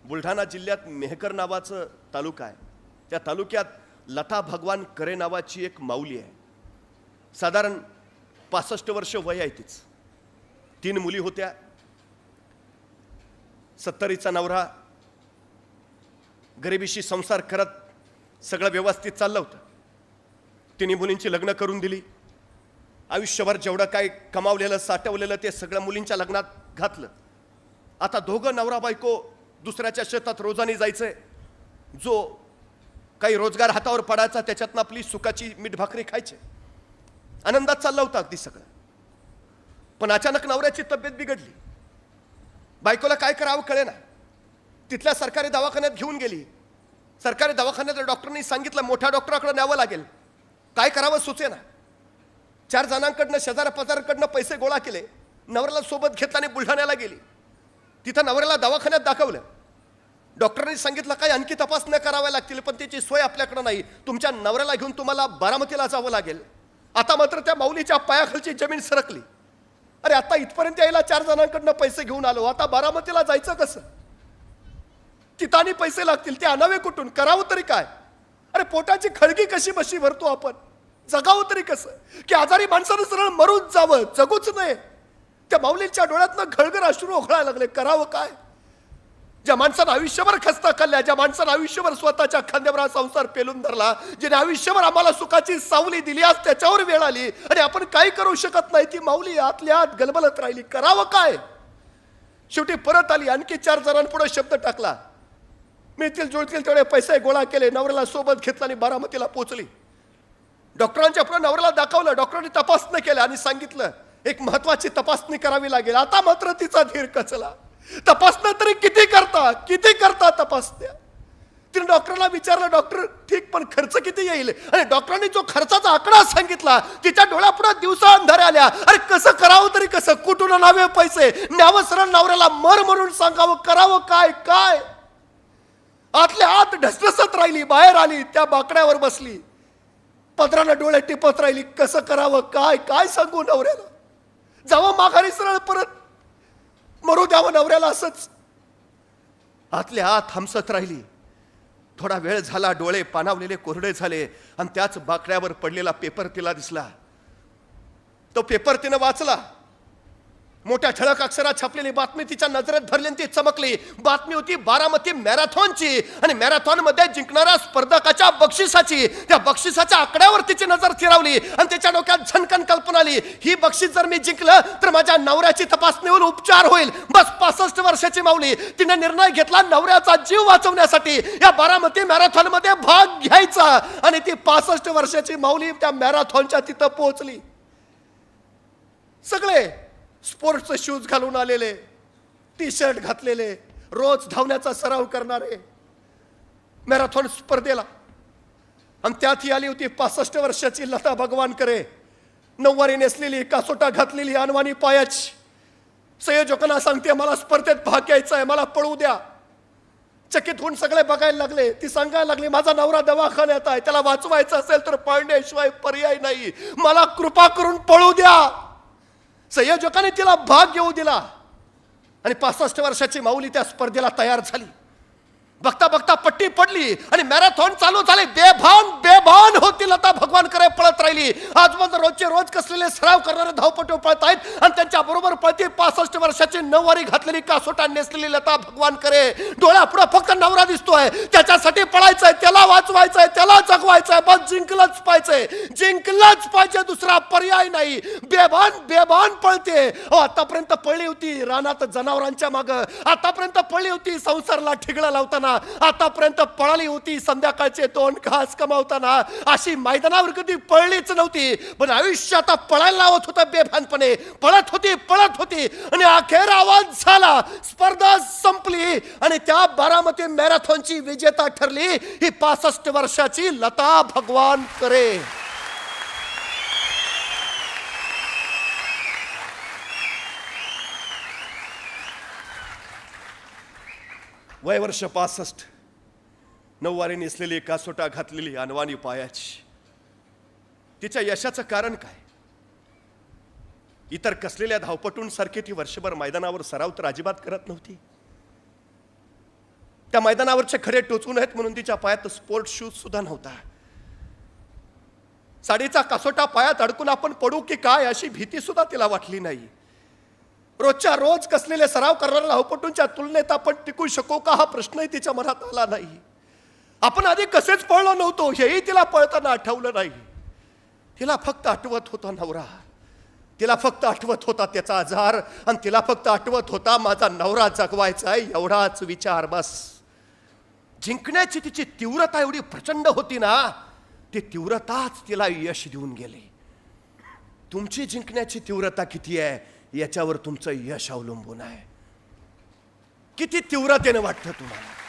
बुलढाणा जिल्ह्यात मेहकर नावाचं तालुका आहे. त्या तालुक्यात लता भगवान करे नावाची एक माऊली आहे. साधारण 65 वर्ष वय आहे तिचं. 3 मुली होत्या. 70चा नवरा. गरिबीशी संसार करत सगळं व्यवस्थित चाललं होतं. 3 मुलींची लग्न करून दिली. आयुष्यभर जेवढं काय कमावलेलं साठवलेलं ते सगळं मुलींच्या लग्नात घातलं. आता दोघं नवरा बायको दुसऱ्याच्या शेतात रोजानी जायचंय. जो काही रोजगार हातावर पडायचा त्याच्यातनं आपली सुखाची मीठ भाकरी खायची. आनंदात चाललं होतं अगदी सगळं. पण अचानक नवऱ्याची तब्येत बिघडली. बायकोला काय करावं कळेना. तिथल्या सरकारी दवाखान्यात घेऊन गेली. सरकारी दवाखान्यात डॉक्टरनी सांगितलं मोठ्या डॉक्टराकडे न्यावं लागेल. काय करावं सुचेना. 4 जणांकडनं शेजार पाजाराकडनं पैसे गोळा केले. नवऱ्याला सोबत घेतला आणि बुलढाण्याला गेली. तिथं नवऱ्याला दवाखान्यात दाखवलं. डॉक्टरांनी सांगितलं काय आणखी तपासण्या कराव्या लागतील पण त्याची सोय आपल्याकडे नाही. तुमच्या नवऱ्याला घेऊन तुम्हाला बारामतीला जावं लागेल. आता मात्र त्या माऊलीच्या पायाखालची जमीन सरकली. अरे आता इथपर्यंत यायला 4 जणांकडनं पैसे घेऊन आलो. आता बारामतीला जायचं कसं. तिथं आणि पैसे लागतील ते आणावे कुठून. करावं तरी काय. अरे पोटाची खळगी कशी बशी भरतो आपण. जगावं तरी कसं की आजारी माणसानं सरळ मरून जावं जगूच नये. त्या माऊलींच्या डोळ्यातनं घळघळ अश्रू ओघळायला लागले. करावं काय. ज्या माणसानं आयुष्यभर खस्ता खाल्ल्या, ज्या माणसानं आयुष्यभर स्वतःच्या खांद्यावर हा संसार पेलून धरला, ज्याने आयुष्यभर आम्हाला सुखाची सावली दिली, आज त्याच्यावर वेळ आली आणि आपण काही करू शकत नाही. ती माऊली आतल्या आत गलबलत राहिली. करावं काय. शेवटी परत आली. आणखी 4 जणांपुढे शब्द टाकला. मिळतील जुळतील तेवढे पैसे गोळा केले. नवऱ्याला सोबत घेतला आणि बारामतीला पोहोचली. डॉक्टरांच्या पुढे नवऱ्याला दाखवलं. डॉक्टरांनी तपासणी केल्या आणि सांगितलं एक महत्वाची तपासणी करावी लागेल. आता मात्र तिचा धीर कचला. तपासणं तरी किती करता तपासण्या. तिने डॉक्टरला विचारलं डॉक्टर ठीक पण खर्च किती येईल. आणि डॉक्टरांनी जो खर्चाचा आकडा सांगितला तिच्या डोळ्यापुढे दिवसा अंधाऱ्या आल्या. अरे कसं करावं तरी कसं. कुठून आणावे पैसे. न्यावं सरळ नवऱ्याला मर म्हणून सांगावं. करावं काय. काय आतल्या आत ढसढसत राहिली. बाहेर आली. त्या बाकड्यावर बसली. पदरानं डोळे टिपत राहिली. कसं करावं काय. काय सांगू नवऱ्याला. जावं माघारी सरळ परत मरू द्यावं नवऱ्याला असंच. आतल्या आत हमसत राहिली. थोडा वेळ झाला. डोळे पाणावलेले कोरडे झाले आणि त्याच बाकड्यावर पडलेला पेपर तिला दिसला. तो पेपर तिनं वाचला. मोठ्या ठळक अक्षरात छापलेली बातमी तिच्या नजरेत भरली आणि ती चमकली. बातमी होती बारामती मॅरेथॉनची आणि मॅरेथॉन मध्ये जिंकणाऱ्या स्पर्धकाच्या बक्षिसाची. त्या बक्षिसाच्या आकड्यावर तिची नजर फिरवली आणि त्याच्या डोक्यात झणकन कल्पना आली. ही बक्षीस जर मी जिंकलं तर माझ्या नवऱ्याची तपासणी होऊन उपचार होईल. बस 65 वर्षाची माऊली तिने निर्णय घेतला नवऱ्याचा जीव वाचवण्यासाठी या बारामती मॅरेथॉन मध्ये भाग घ्यायचा. आणि ती 65 वर्षाची माऊली त्या मॅरेथॉनच्या तिथं पोहोचली. सगळे स्पोर्ट्सचे शूज घालून आलेले, टी-शर्ट घातलेले, रोज धावण्याचा सराव करणारे मॅरेथॉन स्पर्धेला. आणि त्यात ही आली होती 65 वर्षाची लता भगवान करे. नऊवारी नेसलेली, कासोटा घातलेली, अनवाणी पायाची. संयोजकांना सांगते मला स्पर्धेत भाग घ्यायचा आहे, मला पळू द्या. चकित होऊन सगळे बघायला लागले. ती सांगायला लागली माझा नवरा दवाखान्यात आहे, त्याला वाचवायचं असेल तर पळण्याशिवाय पर्याय नाही, मला कृपा करून पळू द्या. संयोजकाने तिला भाग घेऊ दिला आणि 65 वर्षाची माऊली त्या स्पर्धेला तयार झाली. बघता बघता पट्टी पडली आणि मॅरेथॉन चालू झाले. बेभान होती लता भगवान करे पळत राहिली. आजपर्यंत रोजचे रोज कसलेले सराव करणारे धावपटू पळत आहेत आणि त्यांच्या बरोबर पळती 65 वर्षाची नऊवारी घातलेली, कासोटा नेसलेली लता भगवान करे. डोळ्यापुढे फक्त नवरा दिसतोय. त्याच्यासाठी पळायचंय, त्याला वाचवायचंय, त्याला जगवायचंय. बस जिंकलंच पाहिजे. दुसरा पर्याय नाही. बेभान पळते. आतापर्यंत पळली होती रानात जनावरांच्या माग. आतापर्यंत पळली होती संसारला ठिगळा लावताना. आतापर्यंत पळाली होती संध्याकाळचे 2 घास कमावताना. अशी मैदानावर कधी पळलीच नव्हती. पण आयुष्य आता पळायला लावत होतं बेभानपणे. पळत होती आणि अखेर आवाज झाला. स्पर्धा संपली आणि त्या बारामती मॅरेथॉनची विजेता ठरली ही 65 वर्षाची लता भगवान करे. वय वर्ष 65. नऊवारी नेसलेली, कासोटा घातलेली, अनवाणी पायाची. तिच्या यशाचं कारण काय. इतर कसलेल्या धावपटूंसारखी ती वर्षभर मैदानावर सराव तर अजिबात करत नव्हती. त्या मैदानावरचे खडे टोचून आहेत म्हणून तिच्या पायात स्पोर्ट शूज सुद्धा नव्हता. साडीचा कासोटा पायात अडकून आपण पडू की काय अशी भीती सुद्धा तिला वाटली नाही. रोजच्या रोज कसलेले सराव करणाऱ्या धावपटूंच्या तुलनेत आपण टिकू शकू का हा प्रश्नही तिच्या मनात आला नाही. आपण आधी कसेच पळलो नव्हतो हेही तिला पळताना आठवलं नाही. तिला फक्त आठवत होता नवरा, तिला फक्त आठवत होता त्याचा आजार, आणि तिला फक्त आठवत होता माझा नवरा जगवायचा आहे एवढाच विचार बस. जिंकण्याची तिची तीव्रता एवढी प्रचंड होती ना, ती तीव्रताच तिला यश देऊन गेली. तुमची जिंकण्याची तीव्रता किती आहे याच्यावर तुमचं यश अवलंबून आहे. किती तीव्रतेने वाटतं तुम्हाला.